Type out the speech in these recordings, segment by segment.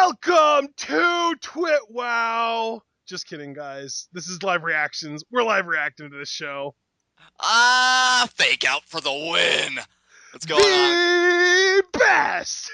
Welcome to Twit Wow. Just kidding, guys. This is live reactions. We're live reacting to this show. Fake out for the win. What's going The best.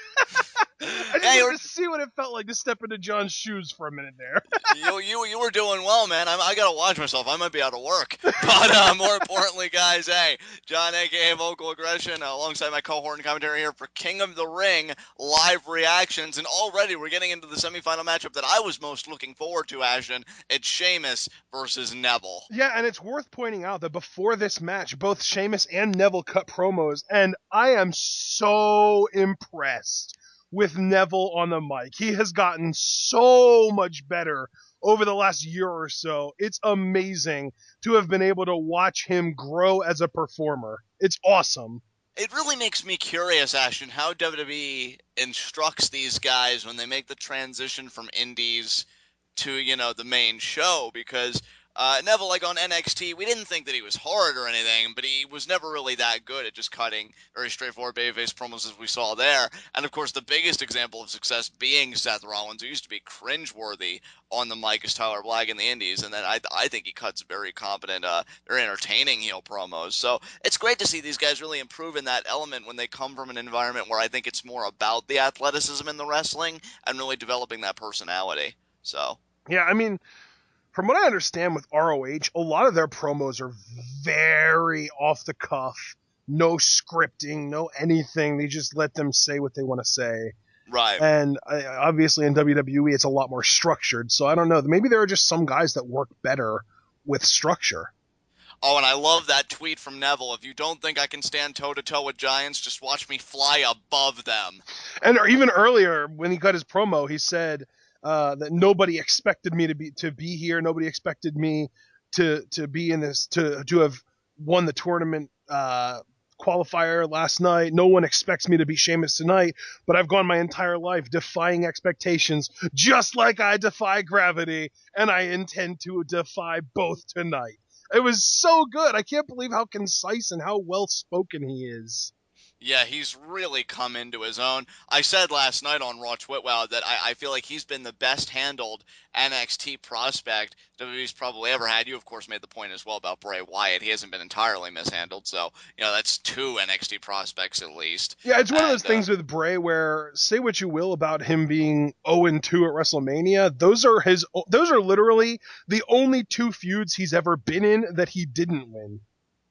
I just Hey, wanted to see what it felt like to step into John's shoes for a minute there. you were doing well, man. I gotta watch myself. I might be out of work. But more importantly, guys, hey, John, aka VocalAggression, alongside my cohort and commentary here for King of the Ring live reactions, and already we're getting into the semifinal matchup that I was most looking forward to, Ashton. It's Sheamus versus Neville. Yeah, and it's worth pointing out that before this match, both Sheamus and Neville cut promos, and I am so impressed with Neville on the mic. He has gotten so much better over the last year or so. It's amazing to have been able to watch him grow as a performer. It's awesome. It really makes me curious, Ashton, how WWE instructs these guys when they make the transition from indies to, the main show, because Neville, like on NXT, we didn't think that he was hard or anything, but he was never really that good at just cutting very straightforward babyface promos as we saw there. And of course, the biggest example of success being Seth Rollins, who used to be cringeworthy on the mic as Tyler Black in the indies, and then I think he cuts very competent, very entertaining heel promos. So it's great to see these guys really improve in that element when they come from an environment where I think it's more about the athleticism in the wrestling and really developing that personality. So Yeah, I mean, from what I understand with ROH, a lot of their promos are very off the cuff, no scripting, no anything. They just let them say what they want to say. right. And obviously in WWE, it's a lot more structured. So I don't know. Maybe there are just some guys that work better with structure. Oh, and I love that tweet from Neville. If you don't think I can stand toe-to-toe with giants, just watch me fly above them. And even earlier, when he cut his promo, he said that nobody expected me to be here. Nobody expected me to be in this, to have won the tournament qualifier last night. No one expects me to beat Sheamus tonight, but I've gone my entire life defying expectations, just like I defy gravity, and I intend to defy both tonight. It was so good. I can't believe how concise and how well spoken he is. Yeah, he's really come into his own. I said last night on Raw Twitwow that I feel like he's been the best handled NXT prospect WWE's probably ever had. You, of course, made the point as well about Bray Wyatt. He hasn't been entirely mishandled, so, that's two NXT prospects at least. Yeah, it's one of those things with Bray where, say what you will about him being 0-2 at WrestleMania, those are literally the only two feuds he's ever been in that he didn't win.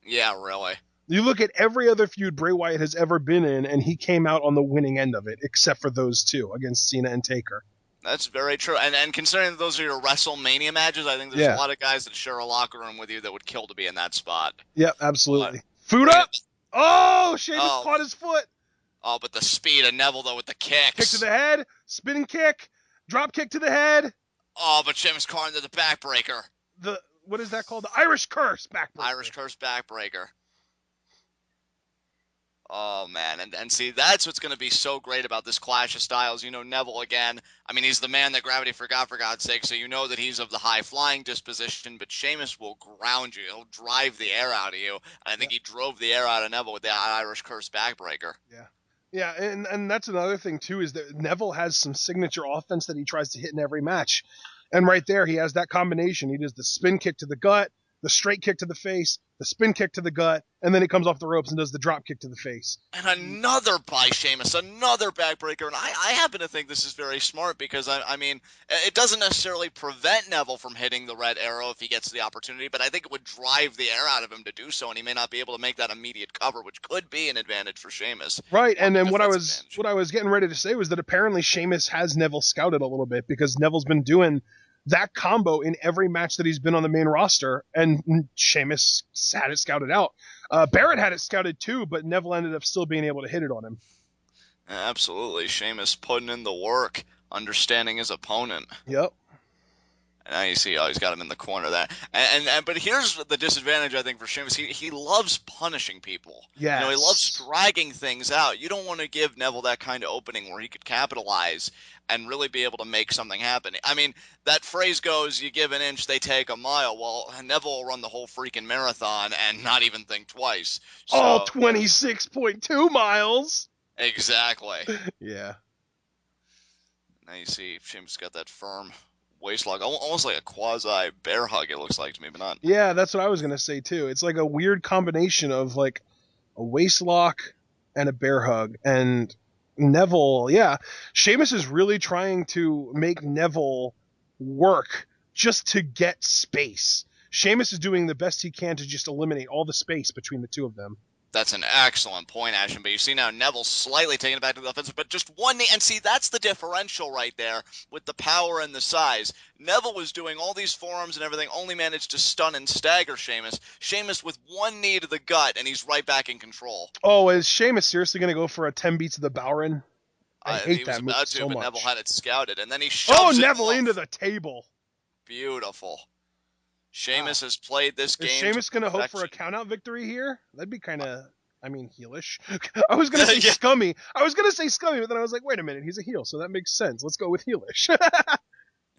Yeah, really. You look at every other feud Bray Wyatt has ever been in, and he came out on the winning end of it, except for those two against Cena and Taker. That's very true. And considering that those are your WrestleMania matches, I think there's a lot of guys that share a locker room with you that would kill to be in that spot. Yeah, absolutely. Foot up! Oh, Sheamus caught his foot! Oh, but the speed of Neville, though, with the kicks. Kick to the head, spinning kick, drop kick to the head. Oh, but Sheamus caught into the backbreaker. What is that called? The Irish Curse backbreaker. Irish Curse backbreaker. Oh, man. And see, that's what's going to be so great about this clash of styles. Neville, again, I mean, he's the man that gravity forgot, for God's sake, so you know that he's of the high-flying disposition, but Sheamus will ground you. He'll drive the air out of you. And I think he drove the air out of Neville with the Irish Curse backbreaker. Yeah. Yeah, and that's another thing, too, is that Neville has some signature offense that he tries to hit in every match. And right there, he has that combination. He does the spin kick to the gut, the straight kick to the face, the spin kick to the gut, and then he comes off the ropes and does the drop kick to the face. And another by Sheamus, another backbreaker. And I happen to think this is very smart because, I mean, it doesn't necessarily prevent Neville from hitting the red arrow if he gets the opportunity, but I think it would drive the air out of him to do so, and he may not be able to make that immediate cover, which could be an advantage for Sheamus. Right, and then what I was getting ready to say was that apparently Sheamus has Neville scouted a little bit because Neville's been doing that combo in every match that he's been on the main roster, and Sheamus had it scouted out. Barrett had it scouted too, but Neville ended up still being able to hit it on him. Absolutely. Sheamus putting in the work, understanding his opponent. Yep. And now you see, he's got him in the corner there. But here's the disadvantage, I think, for Sheamus. He loves punishing people. Yes. He loves dragging things out. You don't want to give Neville that kind of opening where he could capitalize and really be able to make something happen. I mean, that phrase goes, you give an inch, they take a mile. Well, Neville will run the whole freaking marathon and not even think twice. So, all 26.2 miles. Exactly. Yeah. Now you see Sheamus got that firm waist lock, almost like a quasi bear hug. It looks like to me, but not. Yeah, that's what I was gonna say too. It's like a weird combination of like a waist lock and a bear hug. And Neville, yeah, Sheamus is really trying to make Neville work just to get space. Sheamus is doing the best he can to just eliminate all the space between the two of them. That's an excellent point, Ashton. But you see now Neville slightly taking it back to the offensive, but just one knee. And see, that's the differential right there with the power and the size. Neville was doing all these forearms and everything, only managed to stun and stagger Sheamus. Sheamus with one knee to the gut, and he's right back in control. Oh, is Sheamus seriously going to go for a 10 beats of the Bowrin? I hate he that was move about so to, but much. Neville had it scouted, and then he shoves Neville it into the table. Beautiful. Sheamus has played this game. Is Sheamus going to hope for a countout victory here? That'd be kind of, heelish. I was going to say scummy. But then I was like, wait a minute, he's a heel, so that makes sense. Let's go with heelish.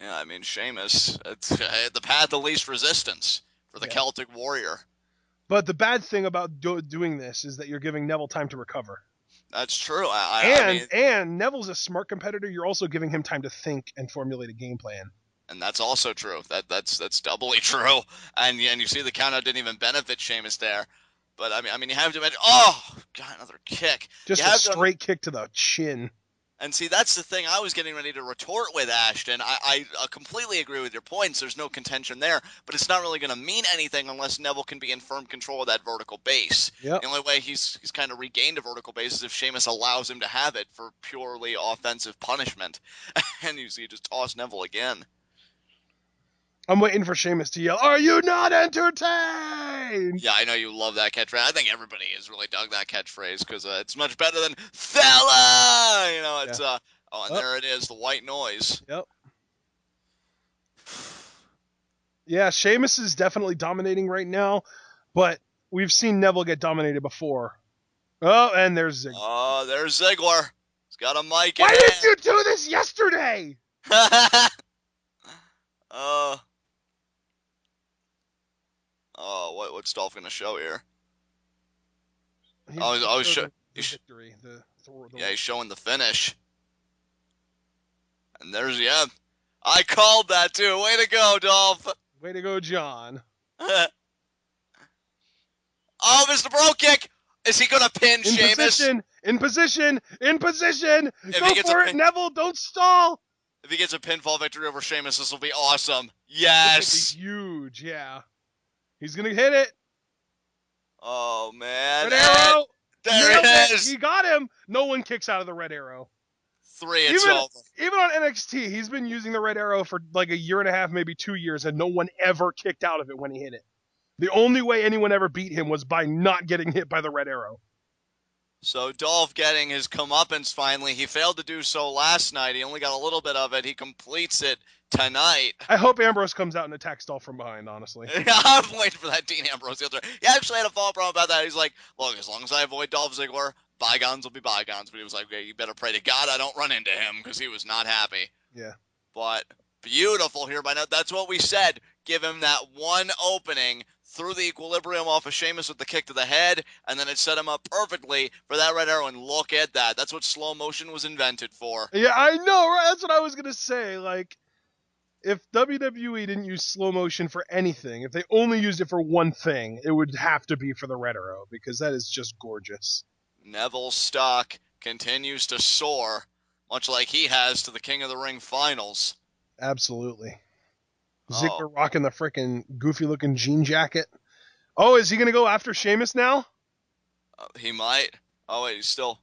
Yeah, Sheamus, it's the path of least resistance for the Celtic Warrior. But the bad thing about doing this is that you're giving Neville time to recover. That's true. And Neville's a smart competitor. You're also giving him time to think and formulate a game plan. And that's also true. That's doubly true. And you see the countout didn't even benefit Sheamus there. But you have to imagine. Oh God, another kick. Just a straight kick to the chin. And see, that's the thing I was getting ready to retort with, Ashton. I completely agree with your points. There's no contention there, but it's not really going to mean anything unless Neville can be in firm control of that vertical base. Yep. The only way he's kind of regained a vertical base is if Sheamus allows him to have it for purely offensive punishment. And you see, he just toss Neville again. I'm waiting for Sheamus to yell, "Are you not entertained?" Yeah, I know you love that catchphrase. I think everybody has really dug that catchphrase because it's much better than fella. It's there it is, the white noise. Yep. Yeah, Sheamus is definitely dominating right now, but we've seen Neville get dominated before. Oh, and there's Ziggler. Oh, there's Ziggler. He's got a mic. Why didn't you do this yesterday? What's Dolph gonna show here? He's showing the finish. And there's I called that too. Way to go, Dolph. Way to go, John. Oh, Mr. Bro Kick. Is he gonna pin Sheamus? In position. Go for it, Neville. Don't stall. If he gets a pinfall victory over Sheamus, this will be awesome. Yes. This will be huge, yeah. He's going to hit it. Oh, man. Red arrow. There it is. He got him. No one kicks out of the red arrow. 3, it's over. Even on NXT, he's been using the red arrow for like a year and a half, maybe 2 years, and no one ever kicked out of it when he hit it. The only way anyone ever beat him was by not getting hit by the red arrow. So Dolph getting his comeuppance finally. He failed to do so last night. He only got a little bit of it. He completes it tonight. I hope Ambrose comes out and attacks Dolph from behind, honestly. I'm waiting for that Dean Ambrose. He actually had a follow problem about that. He's like, look, as long as I avoid Dolph Ziggler, bygones will be bygones. But he was like, okay, you better pray to God I don't run into him because he was not happy. Yeah. But beautiful here by now. That's what we said. Give him that one opening. Threw the equilibrium off of Sheamus with the kick to the head, and then it set him up perfectly for that red arrow, and look at that. That's what slow motion was invented for. Yeah, I know, right? That's what I was going to say. Like, if WWE didn't use slow motion for anything, if they only used it for one thing, it would have to be for the red arrow, because that is just gorgeous. Neville's stock continues to soar, much like he has to the King of the Ring finals. Absolutely. Ziggler rocking the frickin' goofy-looking jean jacket. Oh, is he going to go after Sheamus now? He might. Oh, wait, he's still...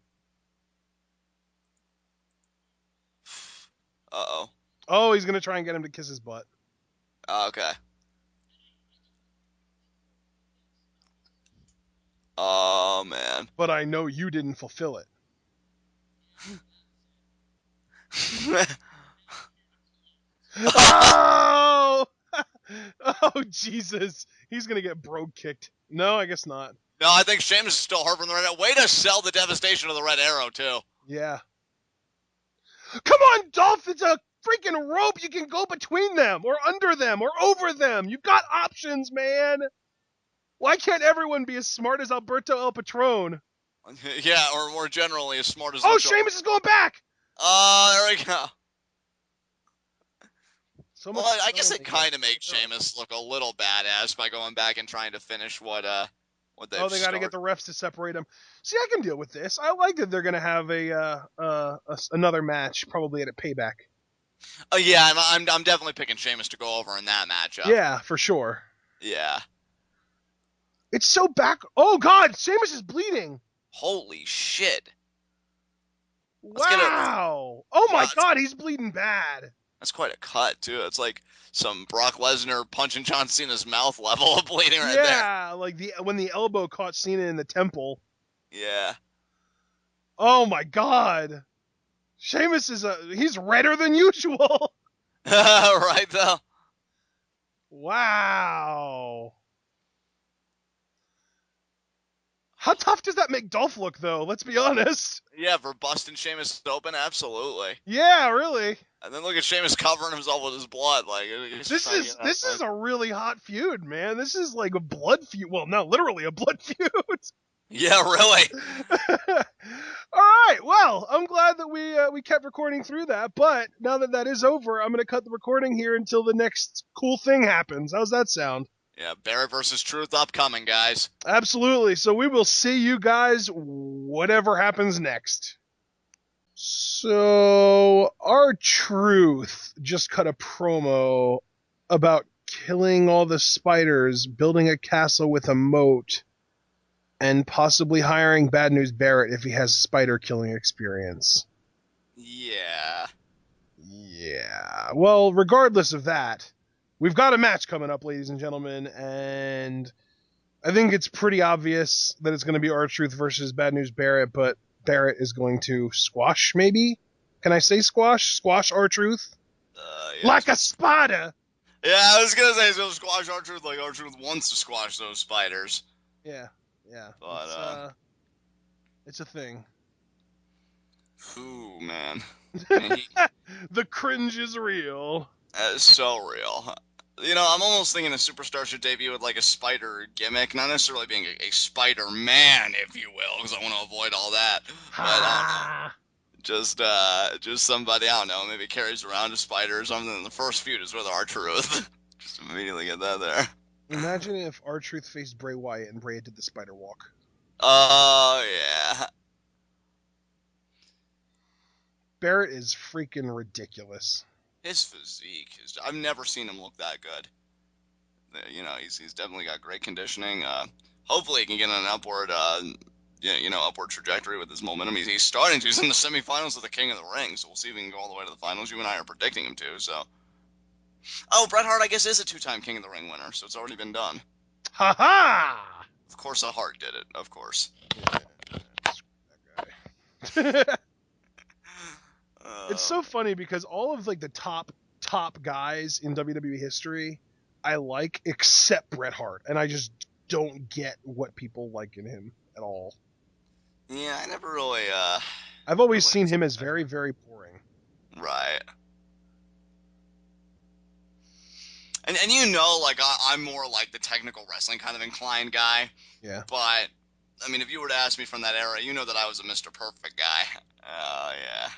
Uh-oh. Oh, he's going to try and get him to kiss his butt. Okay. Oh, man. But I know you didn't fulfill it. Oh! Oh, Jesus. He's going to get brogue kicked. No, I guess not. No, I think Sheamus is still hurt from the red arrow. Way to sell the devastation of the red arrow, too. Yeah. Come on, Dolph. It's a freaking rope. You can go between them or under them or over them. You've got options, man. Why can't everyone be as smart as Alberto El Patron? Yeah, or more generally, as smart as... Oh, Sheamus is going back. Oh, there we go. So Well, much I guess selling, it yeah. kind of makes Sheamus look a little badass by going back and trying to finish what they've Oh, they got to get started. the refs to separate them. See, I can deal with this. I like that they're gonna have another match, probably at a Payback. Oh yeah, I'm definitely picking Sheamus to go over in that matchup. Yeah, for sure. Yeah. It's so back. Oh God, Sheamus is bleeding. Holy shit. Let's get a. Wow. Oh my Wow, God, he's bleeding bad. that's quite a cut too. It's like some Brock Lesnar punching John Cena's mouth level of bleeding right there. Yeah, like when the elbow caught Cena in the temple. Yeah. Oh my God. Sheamus he's redder than usual. Right though. Wow. How tough does that make Dolph look, though? Let's be honest. Yeah, for busting Sheamus open, absolutely. Yeah, really. And then look at Sheamus covering himself with his blood, like he's This trying to get this out. is a really hot feud, man. This is like a blood feud. Well, no, literally a blood feud. Yeah, really. All right. Well, I'm glad that we kept recording through that. But now that that is over, I'm gonna cut the recording here until the next cool thing happens. How's that sound? Yeah, Barrett versus Truth upcoming, guys. Absolutely. So we will see you guys whatever happens next. So R-Truth just cut a promo about killing all the spiders, building a castle with a moat, and possibly hiring Bad News Barrett if he has spider killing experience. Yeah. Yeah. Well, regardless of that, we've got a match coming up, ladies and gentlemen, and I think it's pretty obvious that it's going to be R-Truth versus Bad News Barrett, but Barrett is going to squash, maybe? Can I say squash? Squash R-Truth? Yeah, like a spider! Yeah, I was gonna say so squash R-Truth like R-Truth wants to squash those spiders. Yeah. But it's a thing. Ooh, man. The cringe is real. It's so real. You know, I'm almost thinking a superstar should debut with like a spider gimmick, not necessarily being a Spider Man, if you will, because I want to avoid all that. But I don't know. Just somebody, I don't know, maybe carries around a spider or something. And the first feud is with R-Truth. Just immediately get that there. Imagine if R-Truth faced Bray Wyatt and Bray did the spider walk. Oh, yeah. Barrett is freaking ridiculous. His physique is, I've never seen him look that good. You know, he's definitely got great conditioning. Hopefully he can get on an upward upward trajectory with his momentum. He's starting to. He's in the semifinals of the King of the Ring, so we'll see if he can go all the way to the finals. You and I are predicting him to, so. Oh, Bret Hart, I guess, is a two-time King of the Ring winner, so it's already been done. Ha ha! Of course, a Hart did it. Of course. That guy. It's so funny because all of like the top guys in WWE history, I like except Bret Hart, and I just don't get what people like in him at all. Yeah, I never really. I've always seen him as very, very boring. Right. And you know, like I'm more like the technical wrestling kind of inclined guy. Yeah. But I mean, if you were to ask me from that era, you know that I was a Mr. Perfect guy. Oh yeah.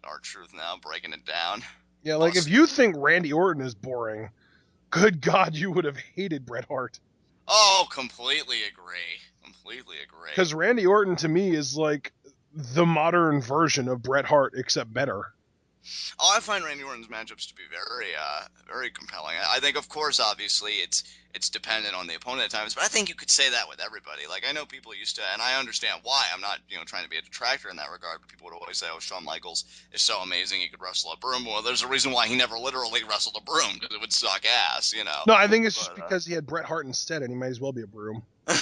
R-Truth now breaking it down. Yeah, like if you think Randy Orton is boring, good God, you would have hated Bret Hart. Oh, completely agree. Completely agree. Because Randy Orton to me is like the modern version of Bret Hart, except better. Oh, I find Randy Orton's matchups to be very compelling. I think, of course, obviously, it's dependent on the opponent at times, but I think you could say that with everybody. Like, I know people used to, and I understand why. I'm not, trying to be a detractor in that regard, but people would always say, oh, Shawn Michaels is so amazing, he could wrestle a broom. Well, there's a reason why he never literally wrestled a broom, because it would suck ass, No, I think it's just because he had Bret Hart instead, and he might as well be a broom. Burn.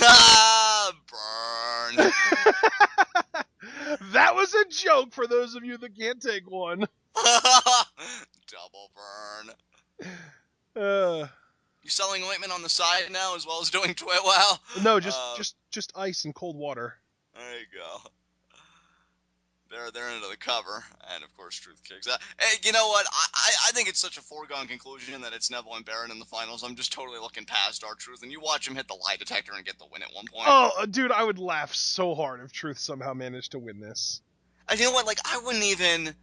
That was a joke for those of you that can't take one. Double burn. You selling ointment on the side now as well as doing Twit Wow? No, just ice and cold water. There you go. They're into the cover, and of course, Truth kicks out. Hey, you know what? I think it's such a foregone conclusion that it's Neville and Barrett in the finals. I'm just totally looking past R-Truth, and you watch him hit the lie detector and get the win at one point. Oh, dude, I would laugh so hard if Truth somehow managed to win this. And you know what? Like, I wouldn't even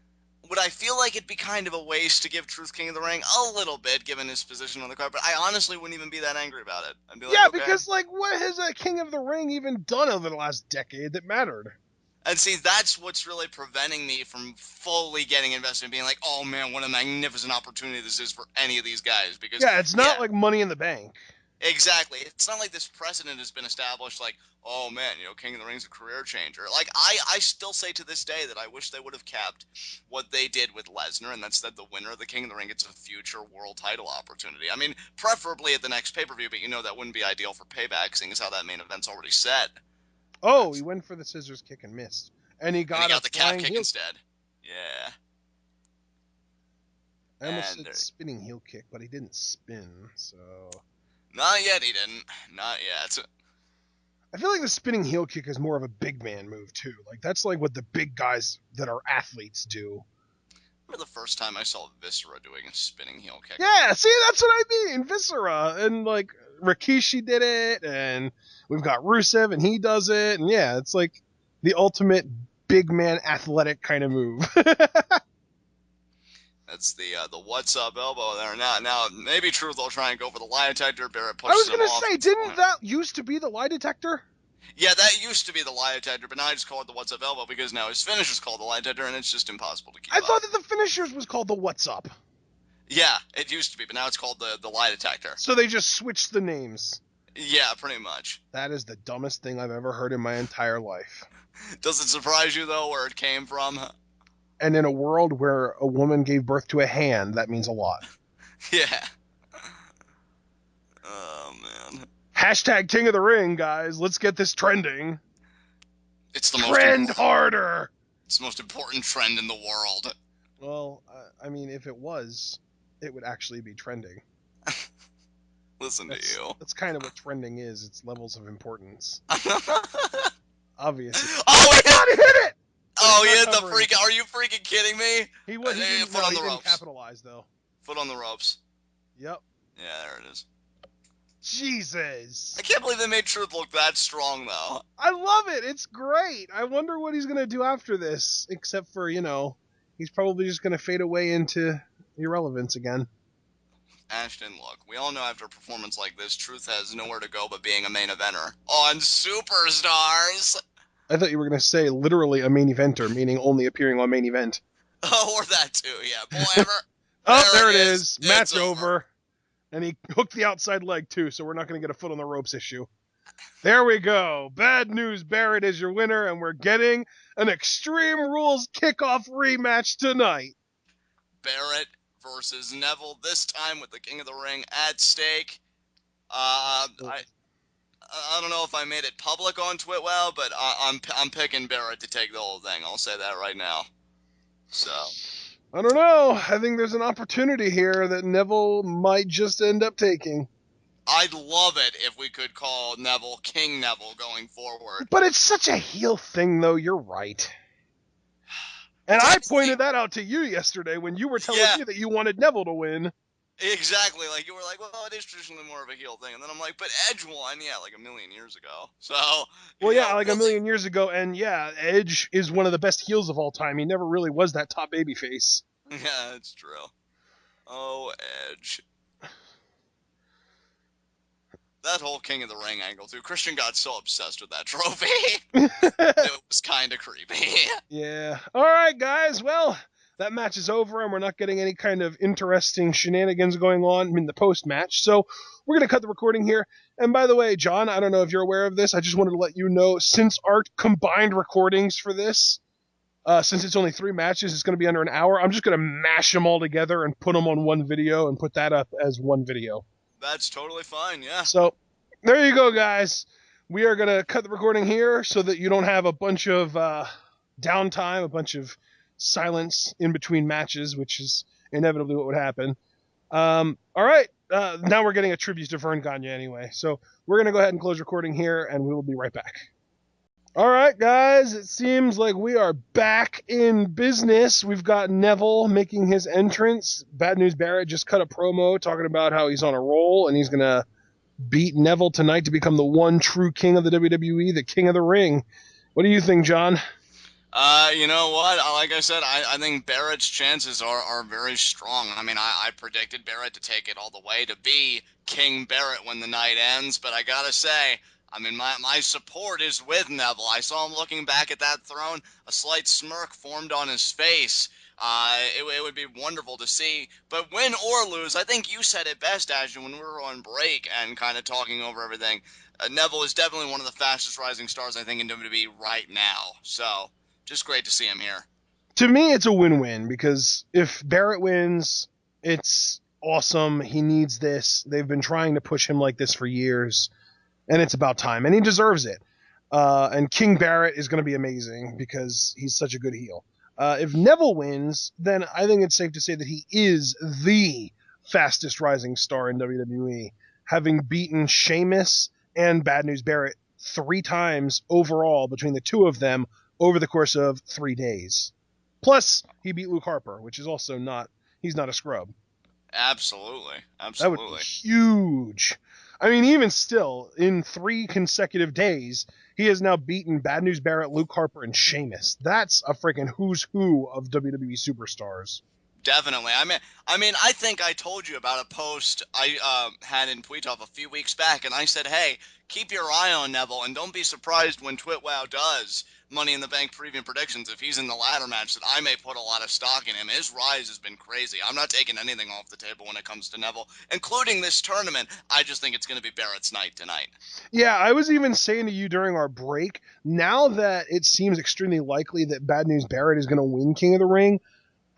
would I feel like it'd be kind of a waste to give Truth King of the Ring? A little bit, given his position on the card, but I honestly wouldn't even be that angry about it. I'd be like, Yeah, okay. because, like, what has a King of the Ring even done over the last decade that mattered? And see, that's what's really preventing me from fully getting invested in being like, oh man, what a magnificent opportunity this is for any of these guys. Because, Yeah, it's not like Money in the Bank. exactly. It's not like this precedent has been established like, oh man, King of the Ring's a career changer. Like, I still say to this day that I wish they would have kept what they did with Lesnar, and that's that the winner of the King of the Ring gets a future world title opportunity. I mean, preferably at the next pay-per-view, but that wouldn't be ideal for Payback, seeing as how that main event's already set. Oh, he went for the scissors kick and missed. And he got the calf kick instead. Yeah. I almost said spinning heel kick, but he didn't spin, so... Not yet, he didn't. Not yet. I feel like the spinning heel kick is more of a big man move, too. Like, that's like what the big guys that are athletes do. I remember the first time I saw Viscera doing a spinning heel kick. Yeah, see, that's what I mean. Viscera. And, like, Rikishi did it, and we've got Rusev, and he does it. And, yeah, it's like the ultimate big man athletic kind of move. That's the what's up elbow there. Now maybe Truth will try and go for the lie detector. Barrett pushes him off. I was going to say, didn't that used to be the lie detector? Yeah, that used to be the lie detector, but now I just call it the what's up elbow because now his finish is called the lie detector, and it's just impossible to keep up. I thought that the finishers was called the what's up. Yeah, it used to be, but now it's called the lie detector. So they just switched the names. Yeah, pretty much. That is the dumbest thing I've ever heard in my entire life. Does it surprise you, though, where it came from? And in a world where a woman gave birth to a hand, that means a lot. Yeah. Oh, man. Hashtag King of the Ring, guys. Let's get this trending. It's the trend harder. It's the most important trend in the world. Well, I mean, if it was, it would actually be trending. Listen to you. That's kind of what trending is. It's levels of importance. Obviously. Oh, he hit it! Oh, he hit the freak. Are you freaking kidding me? He didn't capitalize, though. Foot on the ropes. Yep. Yeah, there it is. Jesus. I can't believe they made Truth look that strong, though. I love it. It's great. I wonder what he's going to do after this, except for, he's probably just going to fade away into irrelevance again. Ashton, look, we all know after a performance like this, Truth has nowhere to go but being a main eventer on Superstars. I thought you were going to say literally a main eventer, meaning only appearing on main event. Oh, or that too, yeah. Boy, there it is. Match over. And he hooked the outside leg, too, so we're not going to get a foot on the ropes issue. There we go. Bad news, Barrett is your winner, and we're getting an Extreme Rules kickoff rematch tonight. Barrett versus Neville, this time with the King of the Ring at stake. I don't know if I made it public on Twitwell, but I'm picking Barrett to take the whole thing. I'll say that right now. So I don't know. I think there's an opportunity here that Neville might just end up taking. I'd love it if we could call Neville King Neville going forward. But it's such a heel thing, though. You're right. And I pointed that out to you yesterday when you were telling me that you wanted Neville to win. Exactly. Like, you were like, well, it is traditionally more of a heel thing. And then I'm like, but Edge won, like a million years ago. So, well, yeah, like a million years ago. And, yeah, Edge is one of the best heels of all time. He never really was that top babyface. Yeah, that's true. Oh, Edge. That whole King of the Ring angle, too. Christian got so obsessed with that trophy. It was kind of creepy. Yeah. All right, guys. Well, that match is over, and we're not getting any kind of interesting shenanigans going on in the post-match. So we're going to cut the recording here. And by the way, John, I don't know if you're aware of this. I just wanted to let you know, since our combined recordings for this, since it's only 3 matches, it's going to be under an hour. I'm just going to mash them all together and put them on one video and put that up as one video. That's totally fine, yeah. So there you go, guys. We are going to cut the recording here so that you don't have a bunch of downtime, a bunch of silence in between matches, which is inevitably what would happen. All right. Now we're getting a tribute to Vern Gagne anyway. So we're going to go ahead and close recording here, and we will be right back. All right, guys. It seems like we are back in business. We've got Neville making his entrance. Bad News Barrett just cut a promo talking about how he's on a roll, and he's going to beat Neville tonight to become the one true king of the WWE, the King of the Ring. What do you think, John? You know what? Like I said, I think Barrett's chances are very strong. I mean, I predicted Barrett to take it all the way to be King Barrett when the night ends, but I gotta say, I mean, my support is with Neville. I saw him looking back at that throne, a slight smirk formed on his face. It would be wonderful to see. But win or lose, I think you said it best, Ashton, when we were on break and kind of talking over everything. Neville is definitely one of the fastest rising stars, I think, in WWE right now. So just great to see him here. To me, it's a win-win because if Barrett wins, it's awesome. He needs this. They've been trying to push him like this for years, and it's about time, and he deserves it. And King Barrett is going to be amazing because he's such a good heel. If Neville wins, then I think it's safe to say that he is the fastest rising star in WWE, having beaten Sheamus and Bad News Barrett 3 times overall between the two of them over the course of 3 days. Plus, he beat Luke Harper, which is also he's not a scrub. Absolutely. That would be Absolutely. huge. I mean, even still, in 3 consecutive days, he has now beaten Bad News Barrett, Luke Harper, and Sheamus. That's a freaking who's who of WWE superstars. Definitely. I think I told you about a post I had in Tweetoff a few weeks back, and I said, hey, keep your eye on Neville, and don't be surprised when TwitWow does Money in the Bank preview predictions. If he's in the ladder match, that I may put a lot of stock in him. His rise has been crazy. I'm not taking anything off the table when it comes to Neville, including this tournament. I just think it's going to be Barrett's night tonight. Yeah, I was even saying to you during our break, now that it seems extremely likely that Bad News Barrett is going to win King of the Ring,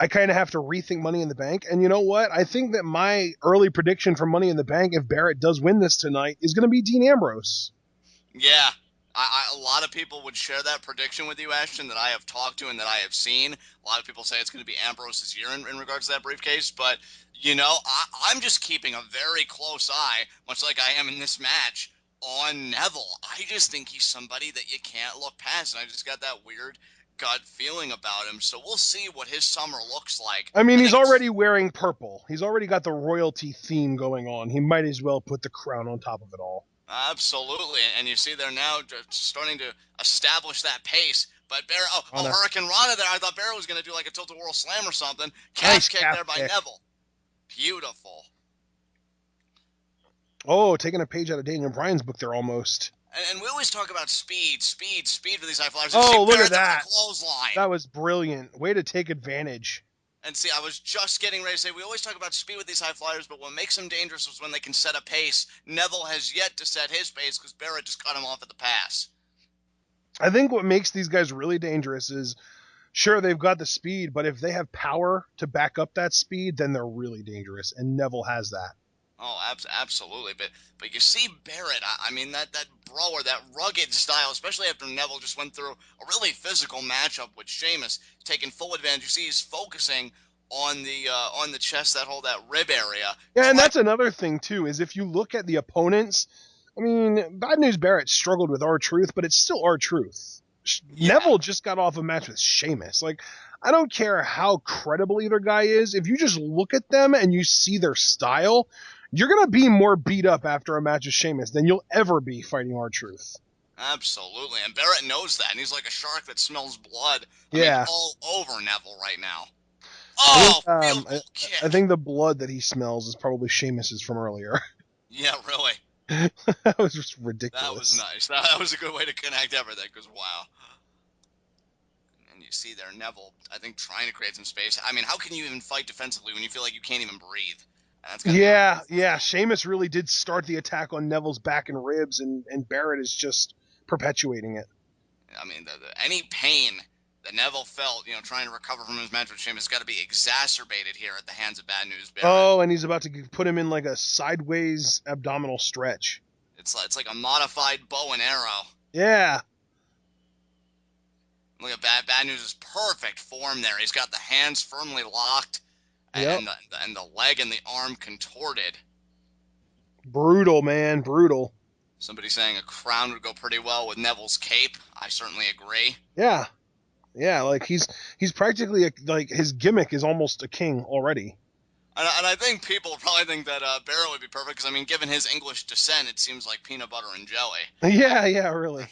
I kind of have to rethink Money in the Bank. And you know what? I think that my early prediction for Money in the Bank, if Barrett does win this tonight, is going to be Dean Ambrose. Yeah, a lot of people would share that prediction with you, Ashton, that I have talked to and that I have seen. A lot of people say it's going to be Ambrose's year in regards to that briefcase, but I'm just keeping a very close eye, much like I am in this match, on Neville. I just think he's somebody that you can't look past, and I just got that weird gut feeling about him. So we'll see what his summer looks like. I mean, I he's think it's already wearing purple. He's already got the royalty theme going on. He might as well put the crown on top of it all. Absolutely, and you see they're now starting to establish that pace. But Barrett, Rana. Hurricane Rana there. I thought Barrett was going to do like a tilt-a-whirl slam or something. Nice Calf kick calf there by kick. Neville. Beautiful. Oh, taking a page out of Daniel Bryan's book there almost. And we always talk about speed for these high flyers. You see Oh, look at Barrett there with a that. clothesline. That was brilliant. Way to take advantage. And see, I was just getting ready to say, we always talk about speed with these high flyers, but what makes them dangerous is when they can set a pace. Neville has yet to set his pace because Barrett just cut him off at the pass. I think what makes these guys really dangerous is, sure, they've got the speed, but if they have power to back up that speed, then they're really dangerous. And Neville has that. Oh, absolutely. But you see Barrett. I mean that brawler, that rugged style, especially after Neville just went through a really physical matchup with Sheamus, taking full advantage. You see he's focusing on the chest, that rib area. Yeah, and Try. that's another thing too, is if you look at the opponents, I mean, Bad News Barrett struggled with R-Truth, but it's still R-Truth. Yeah, Neville just got off a match with Sheamus. Like, I don't care how credible either guy is. If you just look at them and you see their style, you're going to be more beat up after a match with Sheamus than you'll ever be fighting R-Truth. absolutely. And Barrett knows that, and he's like a shark that smells blood. I mean, Yeah. all over Neville right now. I think Oh, field um, I, goal I kick. think the blood that he smells is probably Sheamus's from earlier. Yeah, really. That was just That was ridiculous. nice. That was a good way to connect everything. Because wow. And you see there Neville, I think, trying to create some space. I mean, how can you even fight defensively when you feel like you can't even breathe? That's got to be Yeah. uncomfortable. Sheamus really did start the attack on Neville's back and ribs, and Barrett is just perpetuating it. I mean, any pain that Neville felt, trying to recover from his match with Sheamus, has got to be exacerbated here at the hands of Bad News Barrett. Oh, and he's about to put him in like a sideways abdominal stretch. It's like a modified bow and arrow. Yeah. Look at Bad News' perfect form there. He's got the hands firmly locked Yep. and the leg and the arm contorted. Brutal, man. Brutal. Somebody saying a crown would go pretty well with Neville's cape. I certainly agree. Yeah. Yeah, like he's practically like his gimmick is almost a king already. And I think people probably think that Barrett would be perfect because, I mean, given his English descent, it seems like peanut butter and jelly. Yeah, really.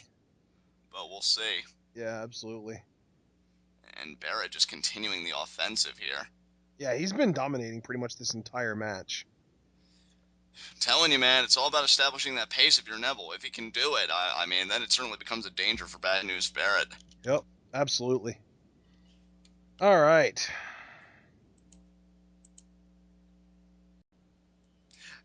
But we'll see. Yeah, absolutely. And Barrett just continuing the offensive here. Yeah, he's been dominating pretty much this entire match. I'm telling you, man, it's all about establishing that pace of your Neville. If he can do it, I mean, then it certainly becomes a danger for Bad News Barrett. Yep, absolutely. All right.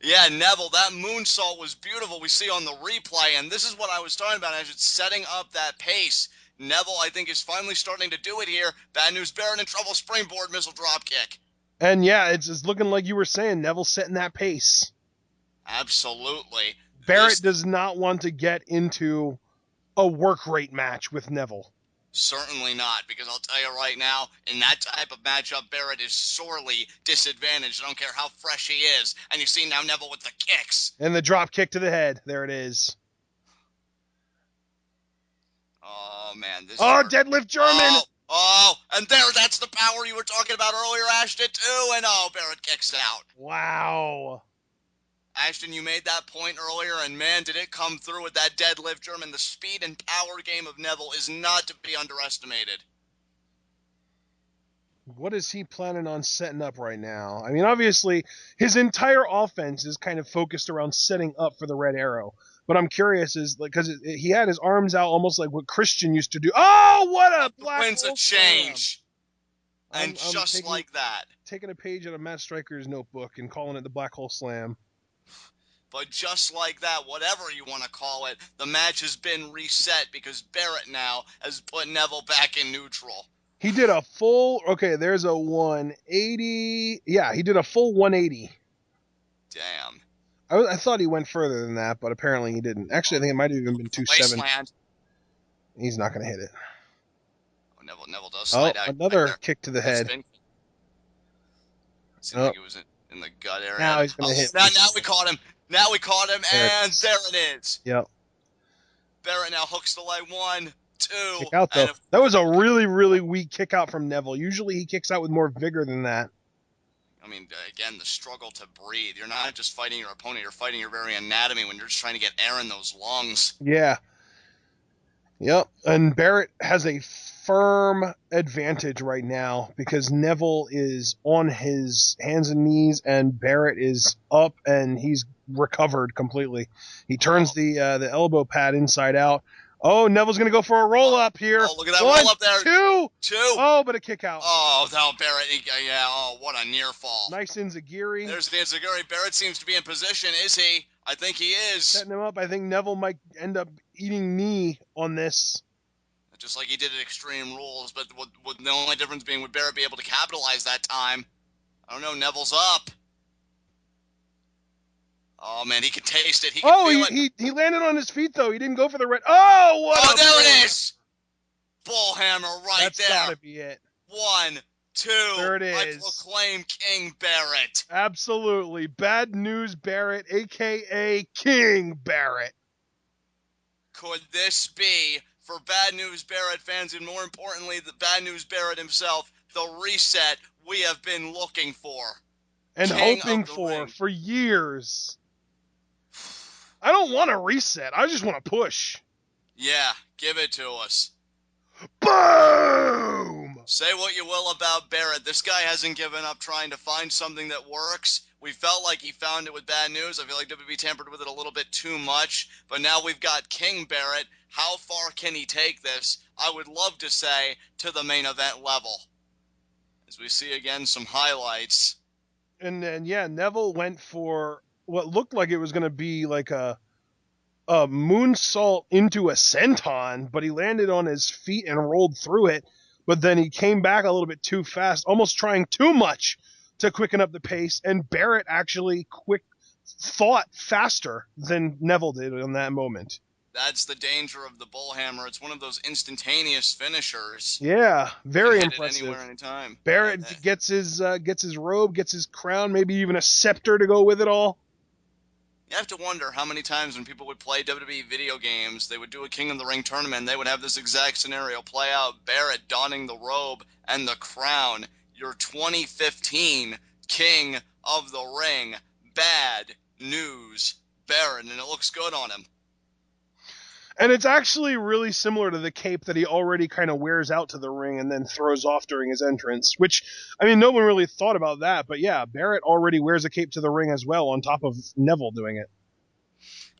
Yeah, Neville, that moonsault was beautiful. We see on the replay, and this is what I was talking about as it's setting up that pace. Neville, I think, is finally starting to do it here. Bad News Barrett in trouble. Springboard missile drop kick. And yeah, it's looking like you were saying, Neville setting that pace. Absolutely. Barrett does not want to get into a work rate match with Neville. Certainly not, because I'll tell you right now, in that type of matchup, Barrett is sorely disadvantaged. I don't care how fresh he is. And you see now Neville with the kicks. And the drop kick to the head. There it is. Oh, man. This deadlift German. And that's the power you were talking about earlier, Ashton, too. And Barrett kicks out. Wow. Ashton, you made that point earlier, and man, did it come through with that deadlift German. The speed and power game of Neville is not to be underestimated. What is he planning on setting up right now? I mean, obviously, his entire offense is kind of focused around setting up for the Red Arrow. But I'm curious, because he had his arms out almost like what Christian used to do. Oh, what a black hole Winds of change. Slam. And just like that. Taking a page out of Matt Stryker's notebook and calling it the Black Hole Slam. But just like that, whatever you want to call it, the match has been reset because Barrett now has put Neville back in neutral. He did a full, there's a 180. Yeah, he did a full 180. Damn. I thought he went further than that, but apparently he didn't. Actually, I think it might have even been 270. He's not going to hit it. Oh, Neville does slide out. Another kick to the head. Seemed like it was in the gut area. Now he's going to hit. Now we caught him. Now we caught him, and there it is. Yep. Barrett now hooks the leg. 1, 2. Kick out, though. That was a really, really weak kick out from Neville. Usually he kicks out with more vigor than that. I mean, again, the struggle to breathe. You're not just fighting your opponent. You're fighting your very anatomy when you're just trying to get air in those lungs. Yeah. Yep. And Barrett has a firm advantage right now because Neville is on his hands and knees and Barrett is up and he's recovered completely. He turns the elbow pad inside out. Oh, Neville's going to go for a roll-up here. Oh, look at that roll-up there. 2. Oh, but a kick out. Oh, no, Barrett. Yeah, what a near fall. Nice enziguri. There's the enziguri. Barrett seems to be in position. Is he? I think he is. Setting him up. I think Neville might end up eating knee on this. Just like he did at Extreme Rules, but with the only difference being would Barrett be able to capitalize that time? I don't know. Neville's up. Oh, man, he can taste it. He can feel it. He landed on his feet, though. He didn't go for the red. Oh, there it is. Bullhammer there. That's gotta be it. 1, 2. There it is. I proclaim King Barrett. Absolutely. Bad News Barrett, a.k.a. King Barrett. Could this be, for Bad News Barrett fans, and more importantly, the Bad News Barrett himself, the reset we have been looking for? And hoping for years. I don't want to reset. I just want to push. Yeah, give it to us. Boom! Say what you will about Barrett. This guy hasn't given up trying to find something that works. We felt like he found it with Bad News. I feel like WWE tampered with it a little bit too much. But now we've got King Barrett. How far can he take this? I would love to say to the main event level. As we see again some highlights. And then, yeah, Neville went for what looked like it was going to be like a moonsault into a senton, but he landed on his feet and rolled through it. But then he came back a little bit too fast, almost trying too much to quicken up the pace. And Barrett actually thought faster than Neville did in that moment. That's the danger of the bullhammer. It's one of those instantaneous finishers. Yeah, very impressive. Anywhere, anytime. Barrett gets his robe, gets his crown, maybe even a scepter to go with it all. You have to wonder how many times when people would play WWE video games, they would do a King of the Ring tournament, and they would have this exact scenario play out. Barrett donning the robe and the crown. Your 2015 King of the Ring. Bad News Barrett, and it looks good on him. And it's actually really similar to the cape that he already kind of wears out to the ring and then throws off during his entrance, which, I mean, no one really thought about that. But yeah, Barrett already wears a cape to the ring as well, on top of Neville doing it.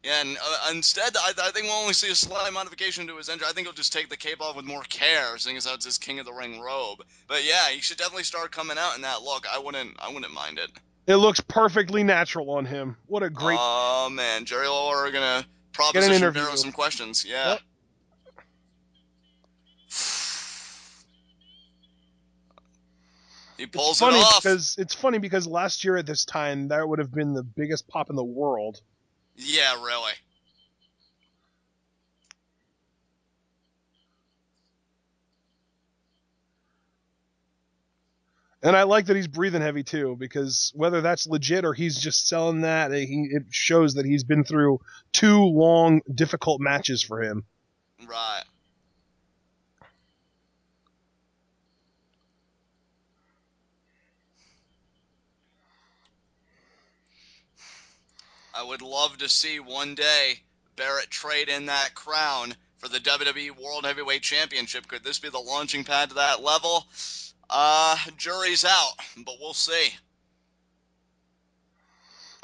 Yeah, and instead, I think we'll only see a slight modification to his entrance. I think he'll just take the cape off with more care, seeing as how it's his King of the Ring robe. But yeah, he should definitely start coming out in that look. I wouldn't mind it. It looks perfectly natural on him. What a great. Oh man, Jerry Lawler gonna Get an proposition Barrow interview. some questions. Yeah. Yep. He pulls it off. It's funny because last year at this time that would have been the biggest pop in the world. Yeah, really. And I like that he's breathing heavy too, because whether that's legit or he's just selling that, it shows that he's been through 2 long, difficult matches for him. Right. I would love to see one day Barrett trade in that crown for the WWE World Heavyweight Championship. Could this be the launching pad to that level? Jury's out, but we'll see.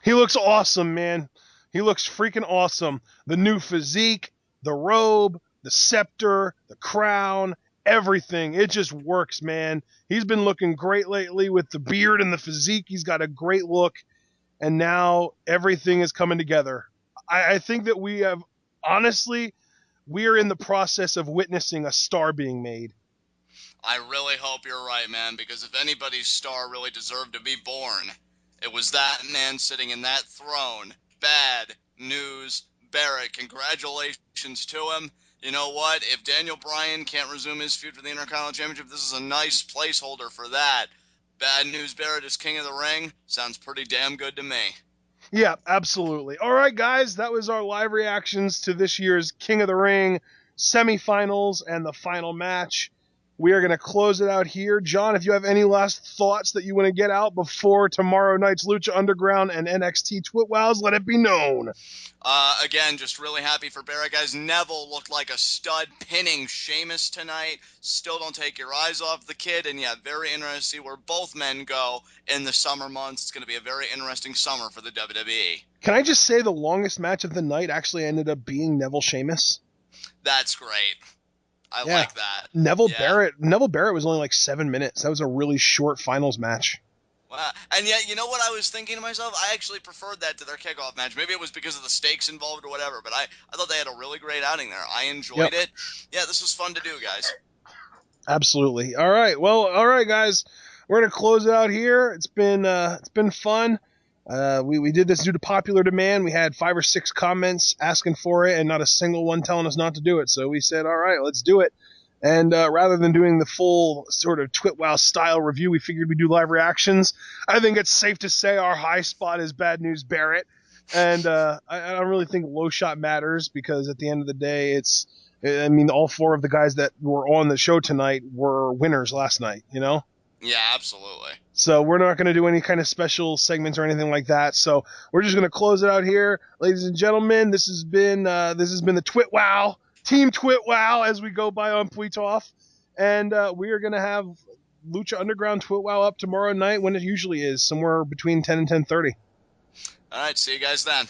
He looks awesome, man. He looks freaking awesome. The new physique, the robe, the scepter, the crown, everything. It just works, man. He's been looking great lately with the beard and the physique. He's got a great look. And now everything is coming together. I think that we are in the process of witnessing a star being made. I really hope you're right, man, because if anybody's star really deserved to be born, it was that man sitting in that throne. Bad news, Barrett. Congratulations to him. You know what? If Daniel Bryan can't resume his feud for the Intercontinental Championship, this is a nice placeholder for that. Bad news, Barrett is King of the Ring. Sounds pretty damn good to me. Yeah, absolutely. All right, guys, that was our live reactions to this year's King of the Ring semifinals and the final match. We are going to close it out here. John, if you have any last thoughts that you want to get out before tomorrow night's Lucha Underground and NXT Twit Wows, let it be known. Again, just really happy for Barrett, guys. Neville looked like a stud pinning Sheamus tonight. Still don't take your eyes off the kid. And yeah, very interesting to see where both men go in the summer months. It's going to be a very interesting summer for the WWE. Can I just say the longest match of the night actually ended up being Neville Sheamus? That's great. I like that. Neville Barrett was only like 7 minutes. That was a really short finals match. Wow. And yet, you know what I was thinking to myself? I actually preferred that to their kickoff match. Maybe it was because of the stakes involved or whatever, but I thought they had a really great outing there. I enjoyed it. Yeah, this was fun to do, guys. Absolutely. All right. Well, all right, guys. We're going to close it out here. It's been fun. We did this due to popular demand. We had 5 or 6 comments asking for it and not a single one telling us not to do it. So we said, all right, let's do it. And rather than doing the full sort of TwitWow style review, we figured we'd do live reactions. I think it's safe to say our high spot is Bad News Barrett. And I don't really think low shot matters because at the end of the day, all 4 of the guys that were on the show tonight were winners last night, you know? Yeah, absolutely. So we're not going to do any kind of special segments or anything like that. So we're just going to close it out here. Ladies and gentlemen, this has been the TwitWow. Team TwitWow as we go by on Pweetoff. And we are going to have Lucha Underground TwitWow up tomorrow night when it usually is, somewhere between 10 and 10:30. All right, see you guys then.